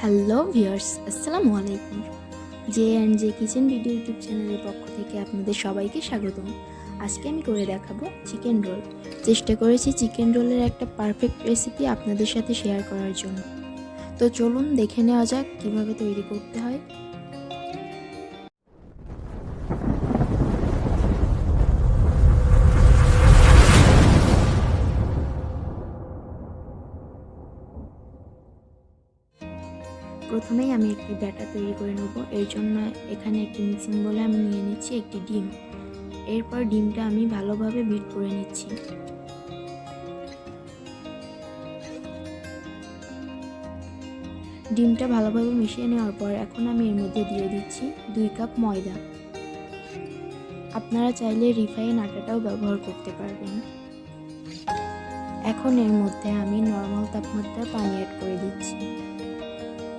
Hello viewers, আসসালামু আলাইকুম। J and J kitchen video YouTube চ্যানেলের পক্ষ থেকে আপনাদের সবাইকে স্বাগতম। আজকে আমি করে দেখাবো চিকেন রোল। চেষ্টা করেছি চিকেন রোলের একটা পারফেক্ট রেসিপি আপনাদের সাথে শেয়ার করার জন্য। তো চলুন দেখে নেওয়া যাক কীভাবে তৈরি করতে হয়। প্রথমেই আমি একটি ব্যাটার তৈরি করে নেব। এর জন্য এখানে একটি মিক্সিং বলে আমি নিয়ে নিচ্ছি একটি ডিম। এরপর ডিমটা আমি ভালোভাবে বিট করে নিচ্ছি। ডিমটা ভালোভাবে মিশিয়ে নেওয়ার পর এখন আমি এর মধ্যে দিয়ে দিচ্ছি 2 কাপ ময়দা। আপনারা চাইলে রিফাইন আটাটাও ব্যবহার করতে পারবেন। এখন এর মধ্যে আমি নরমাল তাপমাত্রায় পানি অ্যাড করে দিচ্ছি।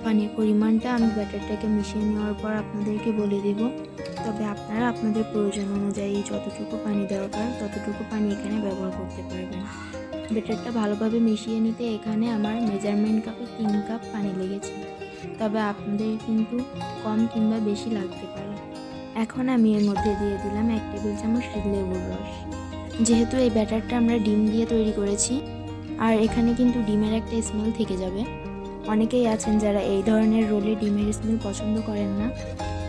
পানির পরিমাণটা আমি ব্যাটারটাকে মিশিয়ে নেওয়ার পর আপনাদেরকে বলে দেব, তবে আপনারা আপনাদের প্রয়োজন অনুযায়ী যতটুকু পানি দরকার ততটুকু পানি এখানে ব্যবহার করতে পারবেন। ব্যাটারটা ভালোভাবে মিশিয়ে নিতে এখানে আমার মেজারমেন্ট কাপে 3 কাপ পানি লেগেছে, তবে আপনাদের কিন্তু কম কিংবা বেশি লাগতে পারে। এখন আমি এর মধ্যে দিয়ে দিলাম 1 টেবিল চামচ লেবুর রস। যেহেতু এই ব্যাটারটা আমরা ডিম দিয়ে তৈরি করেছি, আর এখানে কিন্তু ডিমের একটা স্মেল থেকে যাবে। অনেকেই আছেন যারা এই ধরনের রোলে ডিমের স্মেল পছন্দ করেন না,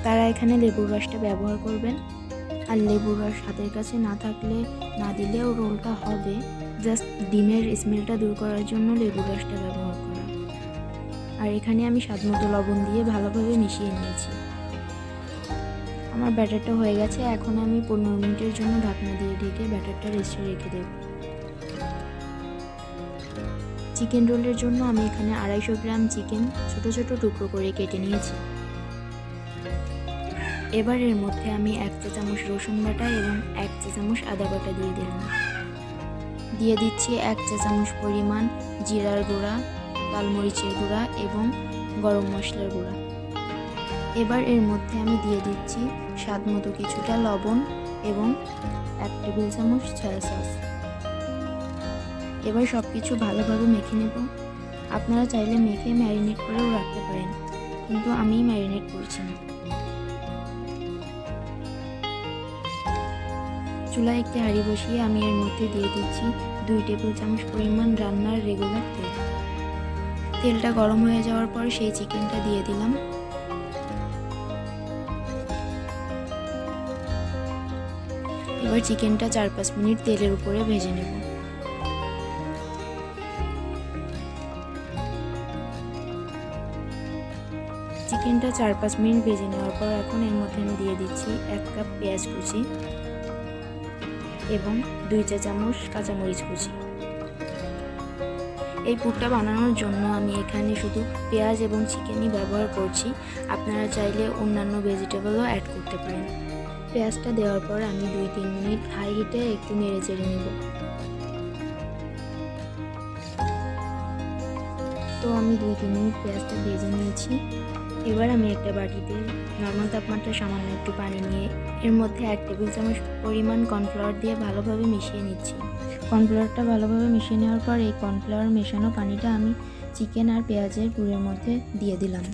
তারা এখানে লেবুর রসটা ব্যবহার করবেন। আর লেবুর রস হাতের কাছে না থাকলে না দিলেও রোলটা হবে, জাস্ট ডিমের স্মেলটা দূর করার জন্য লেবুর রসটা ব্যবহার করা। আর এখানে আমি স্বাদমতো লবণ দিয়ে ভালোভাবে মিশিয়ে নিয়েছি। আমার ব্যাটারটা হয়ে গেছে। এখন আমি 15 মিনিটের জন্য ঢাকনা দিয়ে ঢেকে ব্যাটারটা রেস্টে রেখে দেব। চিকেন রোলের জন্য আমি এখানে 250 গ্রাম চিকেন ছোট ছোট টুকরো করে কেটে নিয়েছি। এবার এর মধ্যে আমি 1 চা চামচ রসুন বাটা এবং 1 চা চামচ আদা বাটা দিয়ে দিলাম। দিয়ে দিচ্ছি 1 চা চামচ পরিমাণ জিরার গুঁড়া, লাল মরিচের গুঁড়া এবং গরম মশলার গুঁড়া। এবার এর মধ্যে আমি দিয়ে দিচ্ছি স্বাদমতো কিছুটা লবণ এবং 1 টেবিল চামচ সয়া সস। এবার সব কিছু ভালোভাবে মেখে নেব। আপনারা চাইলে মেখে ম্যারিনেট করেও রাখতে পারেন, কিন্তু আমি ম্যারিনেট করছি না। চুলায় একটি হাঁড়ি বসিয়ে আমি এর মধ্যে দিয়ে দিচ্ছি 2 টেবিল চামচ পরিমাণ রান্নার রেগুলার তেল। তেলটা গরম হয়ে যাওয়ার পর সেই চিকেনটা দিয়ে দিলাম। এবার চিকেনটা 4-5 মিনিট তেলের উপরে ভেজে নেব। চিকেনটা 4-5 মিনিট ভেজে নেওয়ার পর এখন এর মধ্যে আমি দিয়ে দিচ্ছি 1 কাপ পেঁয়াজ কুচি এবং 2 চা চামচ কাঁচামরিচ কুচি। এই পুরটা বানানোর জন্য আমি এখানে শুধু পেঁয়াজ এবং চিকেনই ব্যবহার করছি। আপনারা চাইলে অন্যান্য ভেজিটেবলও অ্যাড করতে পারেন। পেঁয়াজটা দেওয়ার পর আমি 2-3 মিনিট হাই হিটে একটু নেড়ে চেড়ে নেব। তো আমি 2-3 মিনিট পেঁয়াজটা ভেজে নিয়েছি। এবার আমি একটা বাটিতে নর্মাল তাপমাত্রা সামান্য একটু পানি নিয়ে এর মধ্যে 1 টেবিল চামচ পরিমাণ কর্নফ্লাওয়ার দিয়ে ভালোভাবে মিশিয়ে নিচ্ছি। কর্নফ্লাওয়ারটা ভালোভাবে মিশিয়ে নেওয়ার পর এই কর্নফ্লাওয়ার মেশানো পানিটা আমি চিকেন আর পেঁয়াজের পুরের মধ্যে দিয়ে দিলাম।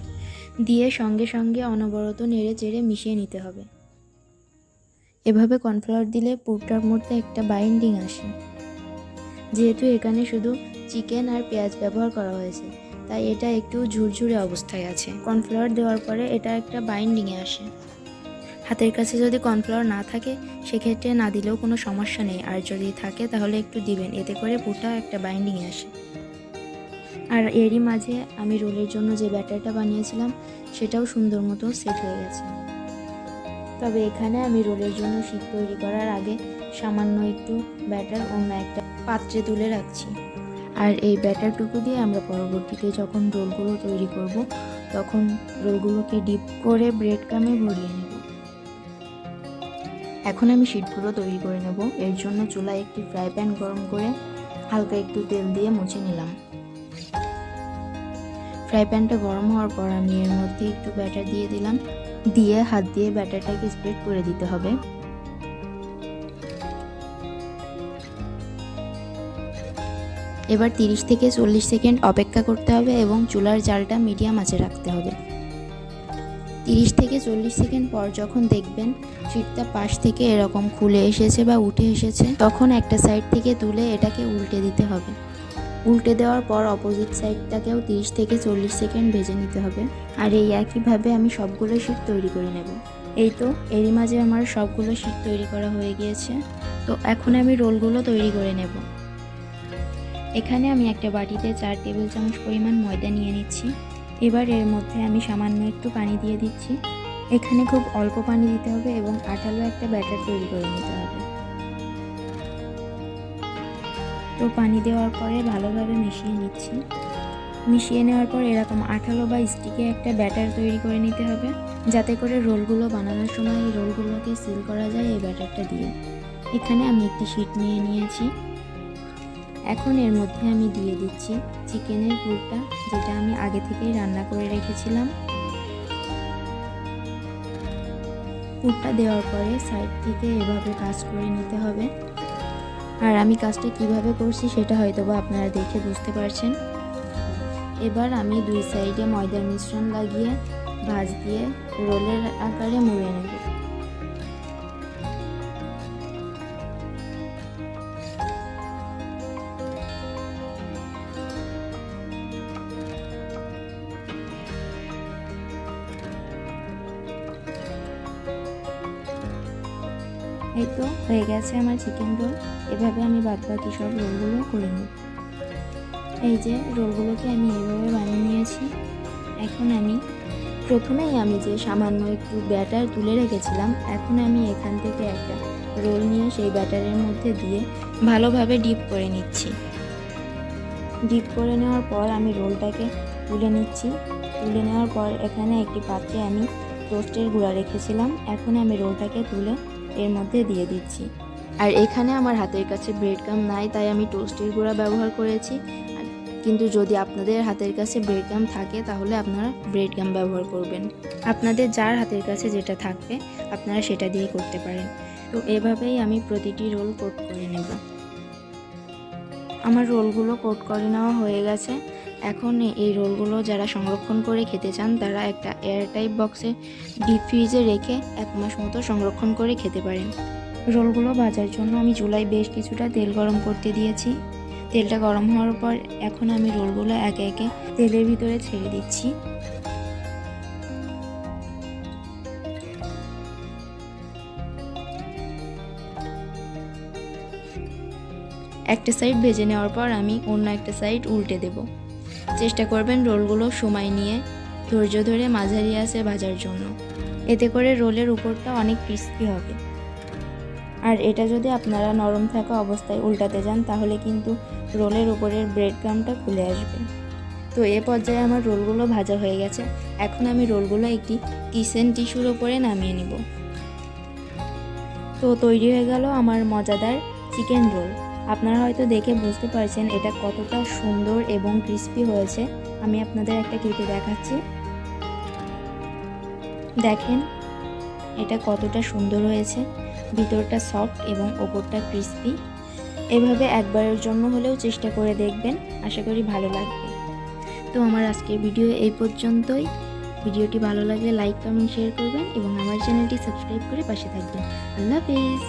দিয়ে সঙ্গে সঙ্গে অনবরত নেড়ে চেড়ে মিশিয়ে নিতে হবে। এভাবে কর্নফ্লাওয়ার দিলে পুরটার মধ্যে একটা বাইন্ডিং আসে। যেহেতু এখানে শুধু চিকেন আর পেঁয়াজ ব্যবহার করা হয়েছে, তাই এটা একটু ঝুরঝুরে অবস্থায় আছে। কর্নফ্লাওয়ার দেওয়ার পরে এটা একটা বাইন্ডিংয়ে আসে। হাতের কাছে যদি কর্নফ্লাওয়ার না থাকে সেক্ষেত্রে না দিলেও কোনো সমস্যা নেই, আর যদি থাকে তাহলে একটু দিবেন, এতে করে পুরটা একটা বাইন্ডিংয়ে আসে। আর এরই মাঝে আমি রোলের জন্য যে ব্যাটারটা বানিয়েছিলাম সেটাও সুন্দর মতো সেট হয়ে গেছে। তবে এখানে আমি রোলের জন্য শিট তৈরি করার আগে সামান্য একটু ব্যাটার অন্য একটা পাত্রে তুলে রাখছি। আর এই ব্যাটারটুকু দিয়ে আমরা পরবর্তীতে যখন রোলগুলো তৈরি করব তখন রোলগুলোকে ডিপ করে ব্রেড ক্রামে ভরিয়ে নেব। এখন আমি শিটগুলো তৈরি করে নেব। এর জন্য চুলায় একটি ফ্রাই প্যান গরম করে হালকা একটু তেল দিয়ে মুছে নিলাম। ফ্রাই প্যানটা গরম হওয়ার পর আমি এর মধ্যে একটু ব্যাটার দিয়ে দিলাম। দিয়ে হাত দিয়ে ব্যাটারটাকে স্প্রেড করে দিতে হবে। এবার 30 থেকে 40 সেকেন্ড অপেক্ষা করতে হবে এবং চুলার জালটা মিডিয়াম আঁচে রাখতে হবে। 30 থেকে 40 সেকেন্ড পর যখন দেখবেন শিটটা পাশ থেকে এরকম খুলে এসেছে বা উঠে এসেছে, তখন একটা সাইড থেকে তুলে এটাকে উল্টে দিতে হবে। উল্টে দেওয়ার পর অপোজিট সাইডটাকেও 30 থেকে 40 সেকেন্ড ভেজে নিতে হবে। আর এই একইভাবে আমি সবগুলো শিট তৈরি করে নেব। এই তো এরই মাঝে আমার সবগুলো শিট তৈরি করা হয়ে গিয়েছে। তো এখন আমি রোলগুলো তৈরি করে নেব। এখানে আমি একটা বাটিতে 4 টেবিল চামচ পরিমাণ ময়দা নিয়ে নিচ্ছি। এবার এর মধ্যে আমি সামান্য একটু পানি দিয়ে দিচ্ছি। এখানে খুব অল্প পানি দিতে হবে এবং আঠালো একটা ব্যাটার তৈরি করে নিতে হবে। তো পানি দেওয়ার পরে ভালোভাবে মিশিয়ে নিচ্ছি। মিশিয়ে নেওয়ার পর এরকম আঠালো বা স্টিকে একটা ব্যাটার তৈরি করে নিতে হবে, যাতে করে রোলগুলো বানানোর সময় এই রোলগুলোকে সিল করা যায় এই ব্যাটারটা দিয়ে। এখানে আমি একটি শিট নিয়ে নিয়েছি। এখন এর মধ্যে আমি দিয়ে দিচ্ছি চিকেনের পুরটা, যেটা আমি আগে থেকেই রান্না করে রেখেছিলাম। পুরটা দেওয়ার পরে সাইড থেকে এভাবে কাজ করে নিতে হবে। আর আমি কাজটা কিভাবে করছি সেটা হয়তোবা আপনারা দেখে বুঝতে পারছেন। এবার আমি 2 সাইডে ময়দার মিশ্রণ লাগিয়ে ভাঁজ দিয়ে রোলের আকারে মুড়ে নেব। এই তো হয়ে গেছে আমার চিকেন রোল। এভাবে আমি বাদবাকি সব রোলগুলো করে নেব। এই যে রোলগুলোকে আমি এইভাবে বানিয়ে নিয়েছি। এখন আমি প্রথমেই আমি যে সামান্য একটু ব্যাটার তুলে রেখেছিলাম, এখন আমি এখান থেকে একটা রোল নিয়ে সেই ব্যাটারের মধ্যে দিয়ে ভালোভাবে ডিপ করে নিচ্ছি। ডিপ করে নেওয়ার পর আমি রোলটাকে তুলে নিচ্ছি। তুলে নেওয়ার পর এখানে একটি পাত্রে আমি টোস্টের গুঁড়া রেখেছিলাম। এখন আমি রোলটাকে তুলে এর মধ্যে দিয়ে দিচ্ছি। আর এখানে আমার হাতের কাছে ব্রেড ক্রাম্ব নাই, তাই আমি টোস্টের গুঁড়া ব্যবহার করেছি। কিন্তু যদি আপনাদের হাতের কাছে ব্রেড ক্রাম্ব থাকে তাহলে আপনারা ব্রেড ক্রাম্ব ব্যবহার করবেন। আপনাদের যার হাতের কাছে যেটা থাকবে আপনারা সেটা দিয়ে করতে পারেন। তো এভাবেই আমি প্রতিটি রোল কোট করে নেব। আমার রোলগুলো কোট করে নেওয়া হয়ে গেছে। এখন এই রোলগুলো যারা সংরক্ষণ করে খেতে চান তারা একটা এয়ারটাইট বক্সে ডিপ ফ্রিজে রেখে 1 মাস মতো সংরক্ষণ করে খেতে পারেন। রোলগুলো ভাজার জন্য আমি চুলায় বেশ কিছুটা তেল গরম করতে দিয়েছি। তেলটা গরম হওয়ার পর এখন আমি রোলগুলো একে একে তেলের ভিতরে ছেড়ে দিচ্ছি। একটা সাইড ভেজে নেওয়ার পর আমি অন্য একটা সাইড উল্টে দেব। চেষ্টা করবেন রোলগুলো সময় নিয়ে ধৈর্য ধরে মাঝারি আঁচে ভাজার জন্য। এতে করে রোলের উপরটা অনেক ক্রিস্পি হবে। আর এটা যদি আপনারা নরম থাকা অবস্থায় উল্টাতে যান তাহলে কিন্তু রোলের উপরের ব্রেড ক্রাম্বটা খুলে আসবে। তো এ পর্যায়ে আমার রোলগুলো ভাজা হয়ে গেছে। এখন আমি রোলগুলো একটি কিচেন টিস্যুর উপরে নামিয়ে নিব। তো তৈরি হয়ে গেল আমার মজাদার চিকেন রোল। আপনারা হয়তো দেখে বুঝতে পারছেন এটা কতটা সুন্দর এবং ক্রিস্পি হয়েছে। আমি আপনাদের একটা কেটে দেখাচ্ছি। দেখেন এটা কতটা সুন্দর হয়েছে, ভিতরটা সফট এবং ওপরটা ক্রিস্পি। এভাবে একবারের জন্য হলেও চেষ্টা করে দেখবেন, আশা করি ভালো লাগবে। তো আমার আজকের ভিডিও এই পর্যন্তই। ভিডিওটি ভালো লাগলে লাইক, কমেন্ট, শেয়ার করবেন এবং আমার চ্যানেলটি সাবস্ক্রাইব করে পাশে থাকবেন। আল্লাহ হাফেজ।